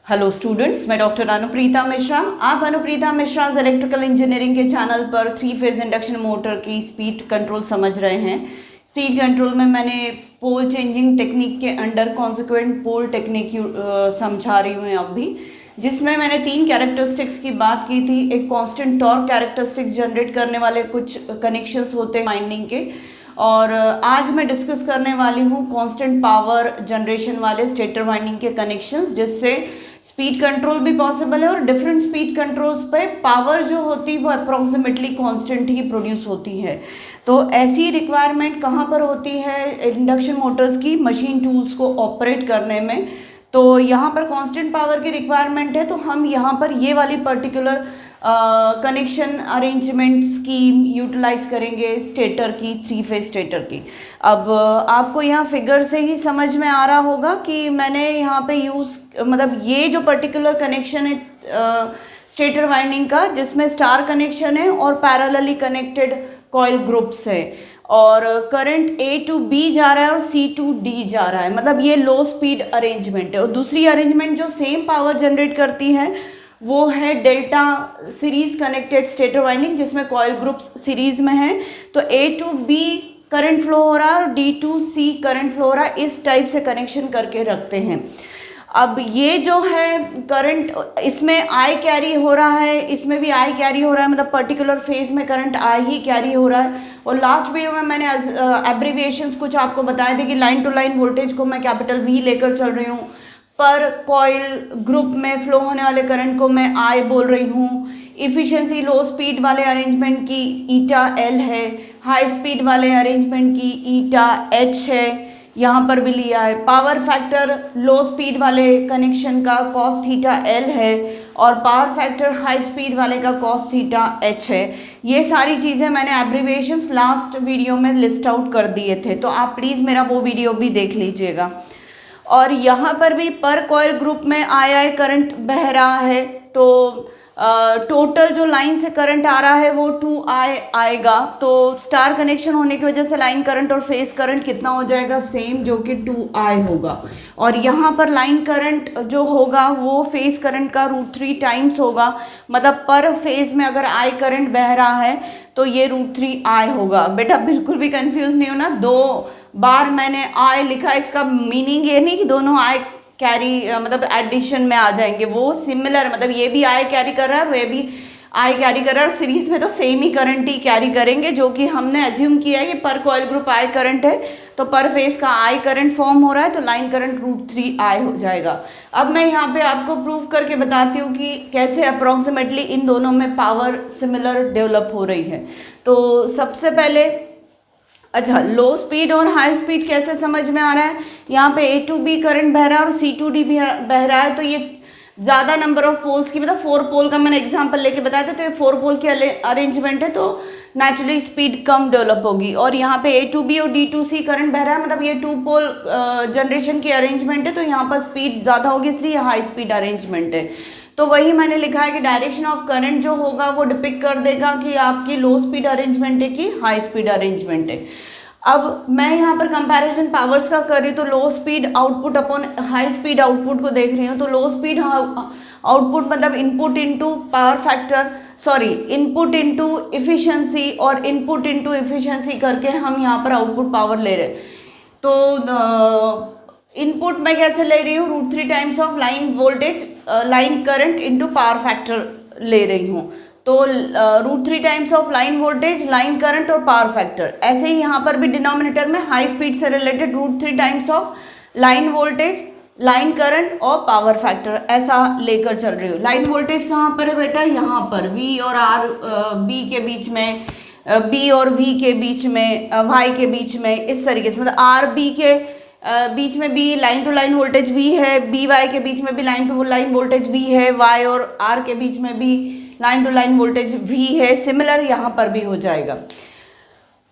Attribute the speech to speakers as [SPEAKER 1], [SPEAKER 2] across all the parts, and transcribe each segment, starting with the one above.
[SPEAKER 1] Hello students, मैं doctor Anupreeta Mishra. आप Anupreeta Mishra electrical engineering के चैनल पर 3 फेज इंडक्शन मोटर की स्पीड कंट्रोल समझ रहे हैं। स्पीड कंट्रोल में मैंने पोल चेंजिंग टेक्निक के अंडर कॉन्सिक्वेंट पोल टेक्निक समझा रही हूँ अभी, जिसमें मैंने 3 कैरेक्टरिस्टिक्स की बात की थी। एक कांस्टेंट टॉर्क कैरेक्टरिस्टिक्स जनरेट करने वाले कुछ कनेक्शंस होते हैं वाइंडिंग के, और आज मैं डिस्कस करने वाली हूँ कांस्टेंट पावर जनरेशन वाले स्टेटर वाइंडिंग के कनेक्शंस, जिससे स्पीड कंट्रोल भी पॉसिबल है और डिफरेंट स्पीड कंट्रोल्स पे पावर जो होती है वो अप्रोक्सीमेटली कांस्टेंट ही प्रोड्यूस होती है। तो ऐसी रिक्वायरमेंट कहाँ पर होती है इंडक्शन मोटर्स की मशीन टूल्स को ऑपरेट करने में। तो यहाँ पर कांस्टेंट पावर की रिक्वायरमेंट है, तो हम यहाँ पर ये वाली particular connection arrangement scheme utilise करेंगे स्टेटर की, 3 फेज स्टेटर की। अब आपको यहाँ फिगर से ही समझ में आ रहा होगा कि मैंने यहाँ पे मतलब ये जो पर्टिकुलर कनेक्शन है स्टेटर वाइंडिंग का, जिसमें स्टार कनेक्शन है और पैरेलली कनेक्टेड कॉइल ग्रुप्स है, और करंट A to B जा रहा है और C to D जा रहा है, मतलब ये लो स्पीड अरेंजमेंट है। और दूसरी अरेंजमेंट जो सेम पावर जनरेट करती है वो है delta series connected stator winding, जिसमें कॉइल ग्रुप्स सीरीज में है। तो A to B current flow हो रहा है और D to C current flow हो रहा है, इस टाइप से कनेक्शन करके रखते हैं। अब ये जो है करंट, इसमें I कैरी हो रहा है, इसमें भी I कैरी हो रहा है, मतलब पर्टिकुलर फेज में करंट I ही कैरी हो रहा है। और लास्ट वीडियो में मैंने एब्रीविएशंस कुछ आपको बताए थे कि लाइन टू लाइन वोल्टेज को मैं कैपिटल V लेकर चल रही हूँ, पर कॉइल ग्रुप में फ्लो होने वाले करंट को मैं I बोल रही हूँ। इफिशिएंसी लो स्पीड वाले अरेंजमेंट की ईटा L है, हाई स्पीड वाले अरेंजमेंट की ईटा H है, यहाँ पर भी लिया है। पावर फैक्टर लो स्पीड वाले कनेक्शन का कॉस थीटा L है, और पावर फैक्टर हाई स्पीड वाले का कॉस थीटा H है। ये सारी चीज़ें मैंने एब्रीविएशंस लास्ट वीडियो में लिस्ट आउट कर दिए थे, तो आप प्लीज़ मेरा वो वीडियो भी देख लीजिएगा। और यहाँ पर भी पर कॉइल ग्रुप में आई करंट बह रहा है, तो टोटल जो लाइन से करंट आ रहा है वो 2I आएगा। तो स्टार कनेक्शन होने की वजह से लाइन करंट और फेज करंट कितना हो जाएगा, सेम, जो कि 2I होगा। और यहाँ पर लाइन करंट जो होगा वो फेज करंट का √3 टाइम्स होगा, मतलब पर फेज में अगर I करंट बह रहा है तो ये √3I होगा। बेटा बिल्कुल भी कंफ्यूज नहीं होना, 2 बार मैंने I लिखा, इसका मीनिंग ये नहीं कि दोनों I कैरी मतलब एडिशन में आ जाएंगे, वो सिमिलर, मतलब ये भी I कैरी कर रहा है, वे भी I कैरी कर रहा है, और सीरीज में तो सेम ही करंट ही कैरी करेंगे, जो कि हमने एज्यूम किया है कि पर कॉइल ग्रुप I करंट है, तो पर फेज का I करंट फॉर्म हो रहा है, तो लाइन करंट √3I हो जाएगा। अब मैं यहाँ पे आपको प्रूव करके बताती हूँ कि कैसे अप्रोक्सीमेटली इन दोनों में पावर सिमिलर डेवलप हो रही है। तो सबसे पहले अच्छा, लो स्पीड और हाई स्पीड कैसे समझ में आ रहा है। यहाँ पे A to B करंट बह रहा है और C to D भी बह रहा है, तो ये ज़्यादा नंबर ऑफ पोल्स की, मतलब 4 पोल का मैंने एग्जांपल लेके बताया था, तो ये 4 पोल की अरेंजमेंट है, तो नेचुरली स्पीड कम डेवलप होगी। और यहाँ पे A to B और D to C करंट बह रहा है, मतलब ये 2 पोल जनरेशन की अरेंजमेंट है, तो यहाँ पर स्पीड ज़्यादा होगी, इसलिए हाई स्पीड अरेंजमेंट है। तो वही मैंने लिखा है कि डायरेक्शन ऑफ करंट जो होगा वो डिपिक्ट कर देगा कि आपकी लो स्पीड अरेंजमेंट है कि हाई स्पीड अरेंजमेंट है। अब मैं यहाँ पर कंपैरिजन पावर्स का कर रही हूँ, तो low speed output upon high speed output को देख रही हूँ। तो लो स्पीड आउटपुट मतलब input into power factor, sorry input into efficiency और इनपुट इनटू इफिशिएंसी करके हम यहाँ पर आउटपुट पावर ले रहे हैं। तो इनपुट मैं कैसे ले रही हूँ, √3 times of line voltage, line current into power factor ले रही हूँ। तो √3 times of line voltage, line current और पावर फैक्टर। ऐसे ही यहाँ पर भी डिनोमिनेटर में हाई स्पीड से related √3 times of line voltage, line current और पावर फैक्टर, ऐसा लेकर चल रही हूँ। लाइन वोल्टेज कहाँ पर है बेटा, यहाँ पर V और R B के बीच में, B और V के बीच में, Y के बीच में, इस तरीके से, मतलब R B के बीच में भी line to line voltage V है, B Y के बीच में भी line to line voltage V है, Y और R के बीच में भी line to line voltage V है। सिमिलर यहाँ पर भी हो जाएगा।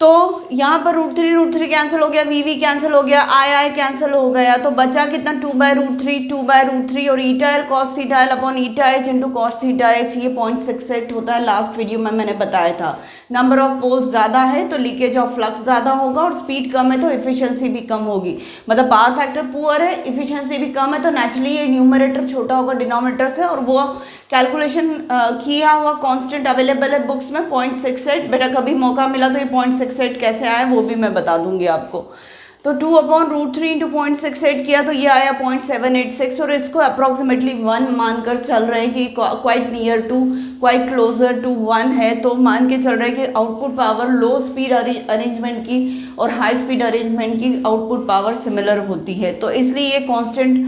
[SPEAKER 1] तो यहाँ पर रूट थ्री कैंसिल हो गया, वी कैंसिल हो गया, आई कैंसिल हो गया, तो बचा कितना 2/√3 और eta L cos theta L upon eta H into cos theta H, ये 0.68 होता है। लास्ट वीडियो में मैंने बताया था नंबर ऑफ पोल्स ज़्यादा है तो लीकेज ऑफ फ्लक्स ज़्यादा होगा, और स्पीड कम है तो इफिशियंसी भी कम होगी। मतलब पावर फैक्टर पुअर है, इफिशियंसी भी कम है, तो नेचुरली ये न्यूमरेटर छोटा होगा डिनोमिनेटर से, और वो कैलकुलेशन किया हुआ कांस्टेंट अवेलेबल है बुक्स में 0.68। बेटा कभी मौका मिला तो ये 0.68 कैसे आया वो भी मैं बता दूंगी आपको। तो 2/√3 इंटू 0.68 किया तो ये आया 0.786, और इसको अप्रॉक्सीमेटली 1 मानकर चल रहे हैं कि quite near to, quite closer to 1 है, तो मान के चल रहे हैं कि output power low speed arrangement की और हाई स्पीड अरेंजमेंट की आउटपुट पावर सिमिलर होती है, तो इसलिए ये कॉन्स्टेंट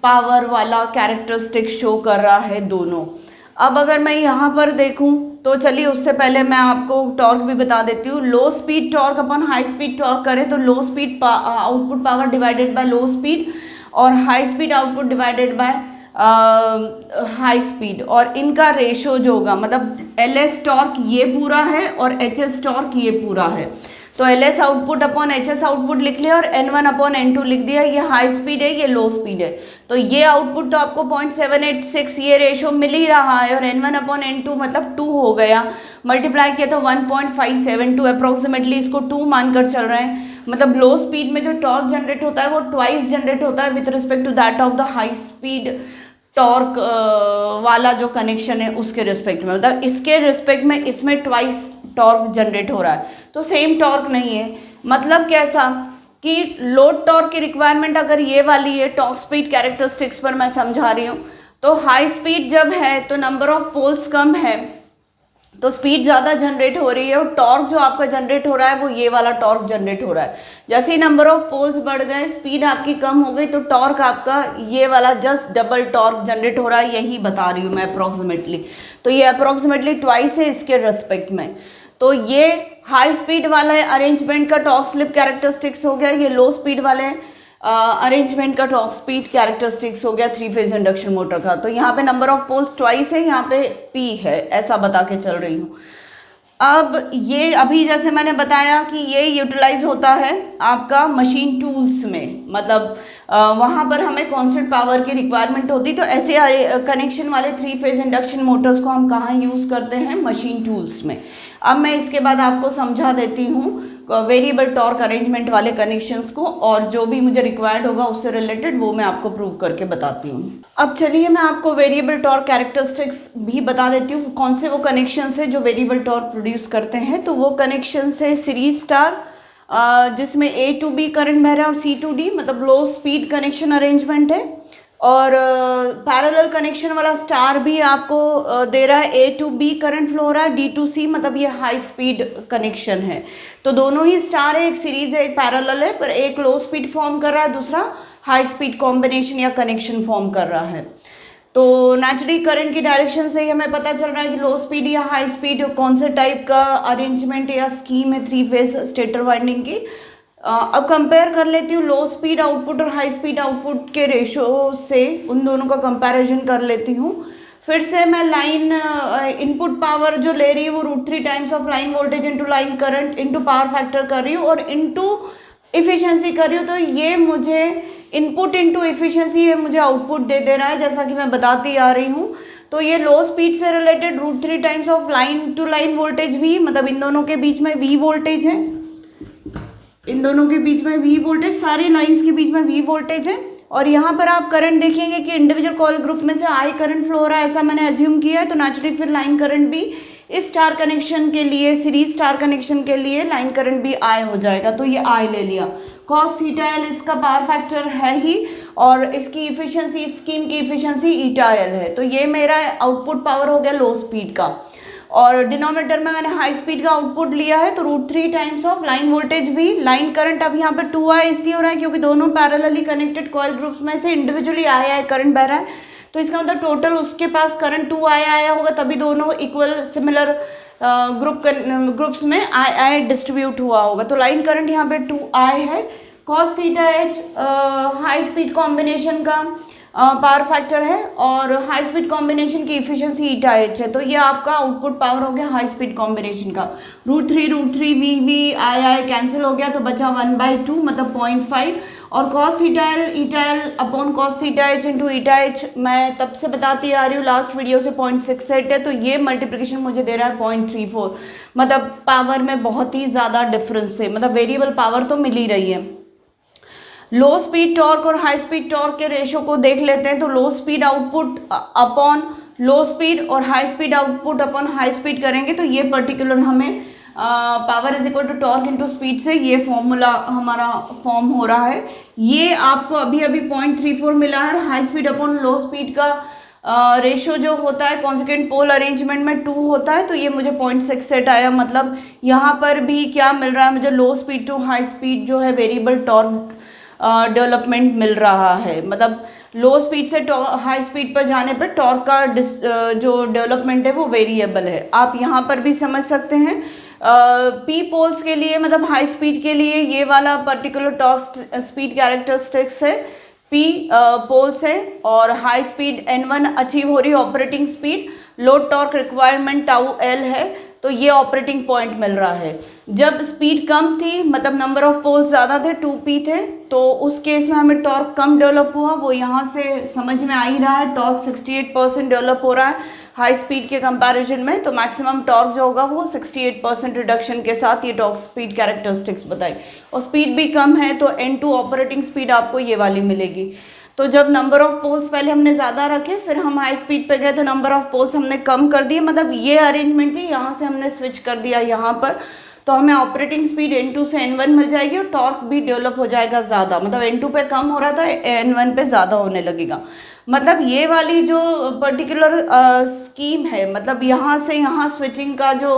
[SPEAKER 1] पावर वाला कैरेक्टरिस्टिक शो कर रहा है दोनों। अब अगर मैं यहाँ पर देखूँ तो चलिए उससे पहले मैं आपको टॉर्क भी बता देती हूँ। Low speed torque upon high speed torque करें तो low speed output power divided by low speed, और high speed output divided by high speed, और इनका रेशो जो होगा, मतलब एल एस टॉर्क ये पूरा है और एच एस टॉर्क ये पूरा है, तो L S output upon H S output लिख लिया और N1 अपॉन N2 लिख दिया। ये हाई स्पीड है, ये लो स्पीड है, तो ये आउटपुट तो आपको 0.786 ये रेशो मिल ही रहा है, और N1 अपॉन N2 मतलब 2 हो गया, मल्टीप्लाई किया तो 1.572 अप्रोक्सीमेटली इसको 2 मानकर चल रहे हैं। मतलब लो स्पीड में जो टॉर्क जनरेट होता है वो ट्वाइस जनरेट होता है with respect to that of the high speed torque वाला जो कनेक्शन है उसके रिस्पेक्ट में, मतलब इसके रिस्पेक्ट में इसमें ट्वाइस टॉर्क जनरेट हो रहा है, तो सेम टॉर्क नहीं है। मतलब कैसा कि लोड टॉर्क की रिक्वायरमेंट अगर ये वाली है, टॉर्क स्पीड कैरेक्टरिस्टिक्स पर मैं समझा रही हूँ, तो हाई स्पीड जब है तो नंबर ऑफ पोल्स कम है तो स्पीड ज़्यादा जनरेट हो रही है, और टॉर्क जो आपका जनरेट हो रहा है वो ये वाला टॉर्क जनरेट हो रहा है। जैसे ही नंबर ऑफ पोल्स बढ़ गए, स्पीड आपकी कम हो गई, तो टॉर्क आपका ये वाला जस्ट डबल टॉर्क जनरेट हो रहा है, यही बता रही हूँ मैं अप्रॉक्सीमेटली। तो ये अप्रॉक्सीमेटली ट्वाइस है इसके रेस्पेक्ट में। तो ये हाई स्पीड वाले अरेंजमेंट का टॉर्क स्लिप कैरेक्टरिस्टिक्स हो गया, ये लो स्पीड वाले अरेंजमेंट का टॉर्क स्पीड कैरेक्टरिस्टिक्स हो गया 3 फेज इंडक्शन मोटर का। तो यहाँ पे नंबर ऑफ पोल्स ट्वाइस है, यहाँ पे P है, ऐसा बता के चल रही हूँ। अब ये अभी जैसे मैंने बताया कि ये यूटिलाइज होता है आपका मशीन टूल्स में, मतलब वहाँ पर हमें कांस्टेंट पावर की रिक्वायरमेंट होती, तो ऐसे कनेक्शन वाले 3 फेज इंडक्शन मोटर्स को हम कहाँ यूज़ करते हैं, मशीन टूल्स में। अब मैं इसके बाद आपको समझा देती हूँ वेरिएबल टॉर्क अरेंजमेंट वाले कनेक्शंस को, और जो भी मुझे रिक्वायर्ड होगा उससे रिलेटेड वो मैं आपको प्रूव करके बताती हूँ। अब चलिए मैं आपको वेरिएबल टॉर्क कैरेक्टरिस्टिक्स भी बता देती हूँ, कौन से वो कनेक्शंस है जो वेरिएबल टॉर्क प्रोड्यूस करते हैं। तो वो कनेक्शंस है सीरीज स्टार, जिसमें A to B करंट बह रहा है, और C to D मतलब लो स्पीड कनेक्शन अरेंजमेंट है, और पैरेलल कनेक्शन वाला स्टार भी आपको दे रहा है, A to B current flow हो रहा है, D to C मतलब ये हाई स्पीड कनेक्शन है। तो दोनों ही स्टार है, एक सीरीज है एक पैरेलल है, पर एक लो स्पीड फॉर्म कर रहा है, दूसरा हाई स्पीड कॉम्बिनेशन या कनेक्शन फॉर्म कर रहा है। तो नेचुरली करंट की डायरेक्शन से ही हमें पता चल रहा है कि लो स्पीड या हाई स्पीड कौन से टाइप का अरेंजमेंट या स्कीम है 3 फेज स्टेटर वाइंडिंग की। अब कंपेयर कर लेती हूँ लो स्पीड आउटपुट और हाई स्पीड आउटपुट के रेशो से, उन दोनों का कंपैरिजन कर लेती हूँ। फिर से मैं लाइन इनपुट पावर जो ले रही है वो √3 times of line voltage into line current into power factor कर रही हूँ और इंटू इफिशियंसी कर रही हूँ। तो ये मुझे इनपुट इंटू इफिशियंसी ये मुझे आउटपुट दे दे रहा है, जैसा कि मैं बताती आ रही हूँ। तो ये लो स्पीड से related √3 times of line to line voltage V, मतलब इन दोनों के बीच में V वोल्टेज है, इन दोनों के बीच में V वोल्टेज, सारी लाइंस के बीच में V वोल्टेज है। और यहाँ पर आप करंट देखेंगे कि इंडिविजुअल कॉइल ग्रुप में से I करंट फ्लो हो रहा है, ऐसा मैंने एज्यूम किया है। तो नेचुरली फिर लाइन करंट भी इस स्टार कनेक्शन के लिए, सीरीज स्टार कनेक्शन के लिए लाइन करंट भी I हो जाएगा। तो ये I ले लिया। cos थीटा एल इसका पावर फैक्टर है ही, और इसकी इफिशियंसी, स्कीम की इफिशियंसी ईटा एल है। तो ये मेरा आउटपुट पावर हो गया लो स्पीड का, और डिनोमिनेटर में मैंने हाई स्पीड का आउटपुट लिया है। तो √3 टाइम्स ऑफ लाइन वोल्टेज भी, लाइन करंट अब यहाँ पे 2I इसलिए हो रहा है क्योंकि दोनों पैरेलली कनेक्टेड कॉइल ग्रुप्स में से इंडिविजुअली I करंट बह रहा है। तो इसका मतलब टोटल उसके पास करंट 2I आया होगा, तभी दोनों इक्वल सिमिलर ग्रुप्स में I डिस्ट्रीब्यूट हुआ होगा। तो लाइन करंट यहाँ पे 2I है। cos theta H high speed combination का पावर फैक्टर है, और हाई स्पीड कॉम्बिनेशन की इफिशिएंसी ईटा एच है। तो ये आपका आउटपुट पावर हो गया हाई स्पीड कॉम्बिनेशन का। √3 वी आई कैंसिल हो गया तो बचा 1/2 मतलब 0.5, और cos eta L upon cos theta H into eta H मैं तब से बताती आ रही हूँ लास्ट वीडियो से 0.68 है, तो ये मल्टीप्लिकेशन मुझे दे रहा है 0.34, मतलब पावर में बहुत ही ज़्यादा डिफरेंस है, मतलब वेरिएबल पावर तो मिल ही रही है। लो स्पीड टॉर्क और हाई स्पीड टॉर्क के रेशो को देख लेते हैं। तो low speed output upon low speed और high speed output upon high speed करेंगे तो ये पर्टिकुलर हमें power is equal to torque into speed से ये फॉर्मूला हमारा फॉर्म हो रहा है। ये आपको अभी अभी 0.34 मिला है। High speed upon low speed का रेशो जो होता है कॉन्सिक्वेंट पोल अरेंजमेंट में 2 होता है, तो ये मुझे 0.68 आया। मतलब यहाँ पर भी क्या मिल रहा है मुझे, low speed to high speed जो है वेरिएबल टॉर्क डेवलपमेंट मिल रहा है। मतलब लो स्पीड से हाई स्पीड पर जाने पर टॉर्क का जो डेवलपमेंट है वो वेरिएबल है। आप यहाँ पर भी समझ सकते हैं। पी पोल्स के लिए मतलब हाई स्पीड के लिए ये वाला पर्टिकुलर टॉर्क स्पीड कैरेक्टरिस्टिक्स है, पी पोल्स है, और हाई स्पीड N1 अचीव हो रही है operating speed, load torque requirement tau L है, तो ये ऑपरेटिंग पॉइंट मिल रहा है। जब स्पीड कम थी मतलब नंबर ऑफ पोल्स ज़्यादा थे 2p थे, तो उस केस में हमें टॉर्क कम डेवलप हुआ, वो यहाँ से समझ में आ ही रहा है। टॉर्क 68% डेवलप हो रहा है हाई स्पीड के कंपैरिजन में, तो मैक्सिमम टॉर्क जो होगा वो 68% रिडक्शन के साथ ये टॉर्क स्पीड कैरेक्टरिस्टिक्स बताई। और स्पीड भी कम है तो N2 ऑपरेटिंग स्पीड आपको ये वाली मिलेगी। तो जब नंबर ऑफ पोल्स पहले हमने ज़्यादा रखे फिर हम हाई स्पीड पे गए तो नंबर ऑफ पोल्स हमने कम कर दिए, मतलब ये अरेंजमेंट थी, यहाँ से हमने स्विच कर दिया यहाँ पर, तो हमें ऑपरेटिंग स्पीड N2 से N1 मिल जाएगी और टॉर्क भी डेवलप हो जाएगा ज़्यादा। मतलब N2 पे कम हो रहा था N1 पे ज़्यादा होने लगेगा। मतलब ये वाली जो पर्टिकुलर स्कीम है, मतलब यहाँ से यहाँ स्विचिंग का जो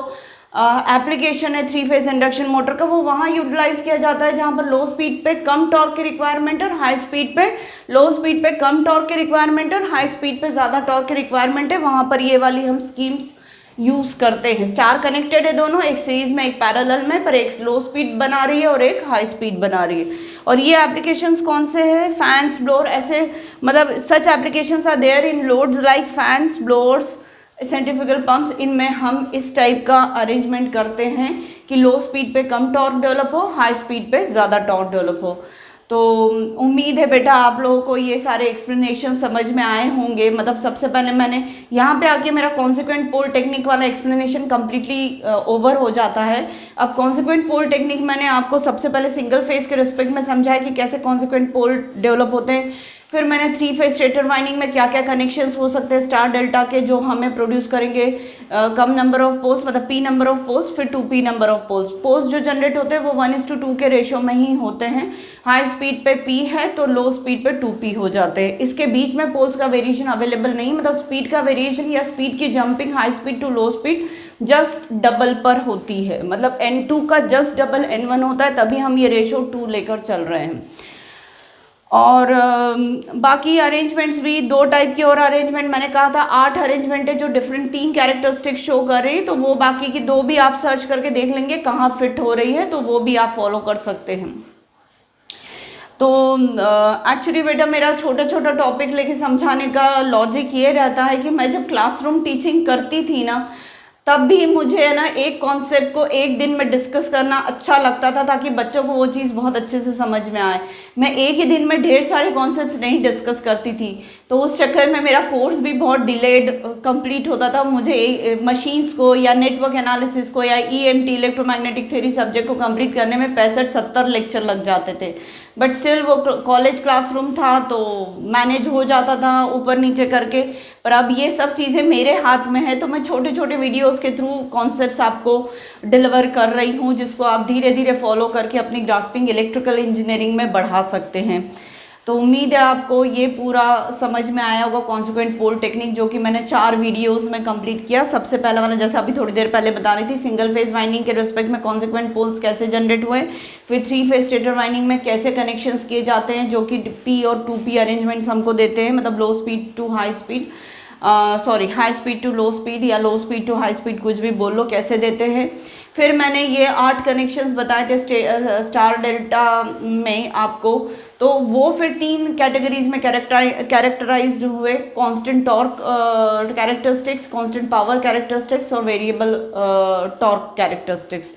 [SPEAKER 1] एप्लीकेशन है 3 फेज इंडक्शन मोटर का, वो वहाँ यूटिलाइज किया जाता है जहाँ पर लो स्पीड पे कम टॉर्क की रिक्वायरमेंट और हाई स्पीड पे लो स्पीड पे कम टॉर्क की रिक्वायरमेंट और हाई स्पीड पे ज़्यादा टॉर्क की रिक्वायरमेंट है, वहाँ पर ये वाली हम स्कीम्स यूज़ करते हैं। स्टार कनेक्टेड है दोनों, एक सीरीज में एक पैरेलल में, पर एक लो स्पीड बना रही है और एक हाई स्पीड बना रही है। और ये एप्लीकेशंस कौन से हैं, फैंस, ब्लोअर, ऐसे मतलब such applications are there in loads like fans, blowers, centrifugal pumps. इनमें हम इस टाइप का अरेंजमेंट करते हैं कि लो स्पीड पे कम टॉर्क डेवलप हो, हाई स्पीड पे ज़्यादा टॉर्क डेवलप हो। तो उम्मीद है बेटा आप लोगों को ये सारे एक्सप्लेनेशन समझ में आए होंगे। मतलब सबसे पहले मैंने यहाँ पे आके मेरा कॉन्सिक्वेंट पोल टेक्निक वाला एक्सप्लेनेशन कम्प्लीटली ओवर हो जाता है। अब कॉन्सिक्वेंट पोल टेक्निक मैंने आपको सबसे पहले सिंगल फेज के रिस्पेक्ट में समझाया कि कैसे कॉन्सिक्वेंट पोल डेवलप होते हैं, फिर मैंने 3 फेज स्टेटर वाइंडिंग में क्या क्या कनेक्शंस हो सकते हैं स्टार डेल्टा के जो हमें प्रोड्यूस करेंगे कम नंबर ऑफ पोल्स, मतलब p नंबर ऑफ पोल्स, फिर 2p number of poles. Poles जो जनरेट होते हैं वो 1:2 के रेशियो में ही होते हैं। हाई स्पीड पे p है तो लो स्पीड पे 2p हो जाते हैं। इसके बीच में पोल्स का वेरिएशन अवेलेबल नहीं, मतलब स्पीड का वेरिएशन या स्पीड की jumping high speed to low speed just double पर होती है, मतलब N2 का जस्ट डबल N1 होता है, तभी हम ये रेशियो 2 लेकर चल रहे हैं। और बाकी अरेंजमेंट्स भी 2 टाइप की और अरेंजमेंट मैंने कहा था 8 अरेंजमेंट है जो डिफरेंट 3 कैरेक्टरिस्टिक शो कर रही है, तो वो बाकी की 2 भी आप सर्च करके देख लेंगे कहाँ फिट हो रही है, तो वो भी आप फॉलो कर सकते हैं। तो एक्चुअली बेटा मेरा छोटा छोटा टॉपिक लेके समझाने का लॉजिक ये रहता है कि मैं जब क्लासरूम टीचिंग करती थी ना, तब भी मुझे है ना एक कॉन्सेप्ट को एक दिन में डिस्कस करना अच्छा लगता था ताकि बच्चों को वो चीज़ बहुत अच्छे से समझ में आए। मैं एक ही दिन में ढेर सारे कॉन्सेप्ट्स नहीं डिस्कस करती थी, तो उस चक्कर में मेरा कोर्स भी बहुत डिलेड कंप्लीट होता था। मुझे मशीन्स को या नेटवर्क एनालिसिस को या EMT इलेक्ट्रोमैग्नेटिक थ्योरी सब्जेक्ट को कंप्लीट करने में 65-70 लेक्चर लग जाते थे, बट स्टिल वो कॉलेज क्लासरूम था तो मैनेज हो जाता था ऊपर नीचे करके। पर अब ये सब चीज़ें मेरे हाथ में है, तो मैं छोटे छोटे वीडियोस के थ्रू कॉन्सेप्ट्स आपको डिलीवर कर रही हूँ, जिसको आप धीरे धीरे फॉलो करके अपनी ग्रास्पिंग इलेक्ट्रिकल इंजीनियरिंग में बढ़ा सकते हैं। तो उम्मीद है आपको ये पूरा समझ में आया होगा कॉन्सिक्वेंट पोल टेक्निक, जो कि मैंने 4 वीडियोस में कंप्लीट किया। सबसे पहला वाला जैसा अभी थोड़ी देर पहले बता रही थी, सिंगल फेज वाइंडिंग के रिस्पेक्ट में कॉन्सिक्वेंट पोल्स कैसे जनरेट हुए, फिर 3 फेज स्टेटर वाइंडिंग में कैसे कनेक्शंस किए जाते हैं जो कि p और 2p अरेंजमेंट्स हमको देते हैं, मतलब low speed to high speed, high speed to low speed या low speed to high speed, कुछ भी बोल लो, कैसे देते हैं। फिर मैंने ये 8 कनेक्शंस बताए थे स्टार डेल्टा में आपको, तो वो फिर 3 कैटेगरीज में कैरेक्टराइज्ड हुए, constant torque characteristics, constant power characteristics और वेरिएबल टॉर्क कैरेक्टरिस्टिक्स।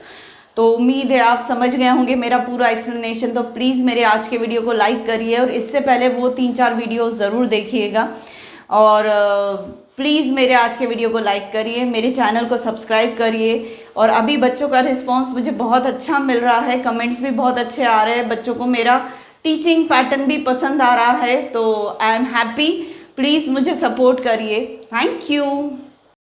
[SPEAKER 1] तो उम्मीद है आप समझ गए होंगे मेरा पूरा एक्सप्लेनेशन। तो प्लीज़ मेरे आज के वीडियो को लाइक करिए और इससे पहले वो 3-4 वीडियोस ज़रूर देखिएगा, और प्लीज़ मेरे आज के वीडियो को लाइक करिए, मेरे चैनल को सब्सक्राइब करिए। और अभी बच्चों का रिस्पांस मुझे बहुत अच्छा मिल रहा है, कमेंट्स भी बहुत अच्छे आ रहे हैं, बच्चों को मेरा टीचिंग पैटर्न भी पसंद आ रहा है, तो आई एम हैप्पी। प्लीज़ मुझे सपोर्ट करिए। Thank you.